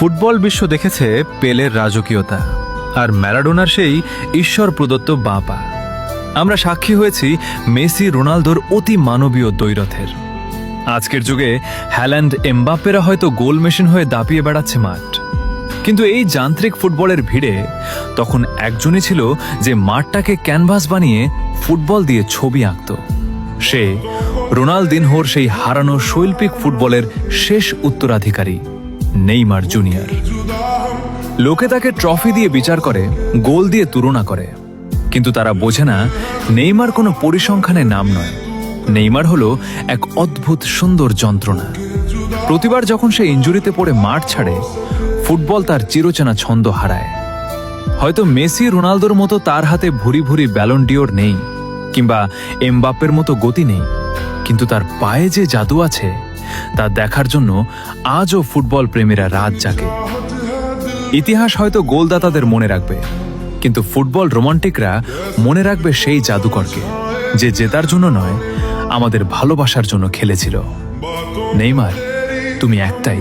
Football বিশ্ব দেখেছে পেলের রাজকীয়তা আর ম্যারাডোনার সেই ঈশ্বর প্রদত্ত বাঁ পা। আমরা সাক্ষী হয়েছি মেসি রোনালদোর অতি মানবীয় দ্বৈরথের। আজকের যুগে হ্যাল্যান্ড এমবাপ্পেরা হয়তো গোল মেশিন হয়ে দাপিয়ে বেড়াচ্ছে মাঠ, কিন্তু এই যান্ত্রিক ফুটবলের ভিড়ে তখন একজনই ছিল যে মাঠটাকে ক্যানভাস বানিয়ে ফুটবল দিয়ে ছবি আঁকত। সে রোনালদিনহোর সেই হারানো শৈল্পিক ফুটবলের শেষ উত্তরাধিকারী নেইমার জুনিয়র। লোকে তাকে ট্রফি দিয়ে বিচার করে, গোল দিয়ে তুলনা করে, কিন্তু তারা বোঝে না নেইমার কোনো পরিসংখ্যানের নাম নয়। নেইমার হলো এক অদ্ভুত সুন্দর যন্ত্রণা। প্রতিবার যখন সে ইনজুরিতে পড়ে মাঠ ছাড়ে, ফুটবল তার চিরচেনা ছন্দ হারায়। হয়তো মেসি রোনালদোর মতো তার হাতে ভুরি ভুরি ব্যালন ডিওর নেই, কিংবা এমবাপ্পের মতো গতি নেই, কিন্তু তার পায়ে যে জাদু আছে তা দেখার জন্য আজও ফুটবল প্রেমীরা রাত জাগে। ইতিহাস হয়তো গোলদাতাদের মনে রাখবে, কিন্তু ফুটবল রোমান্টিকরা মনে রাখবে সেই জাদুকরকে, যে জেতার জন্য নয়, আমাদের ভালোবাসার জন্য খেলেছিল। নেইমার, তুমি একটাই।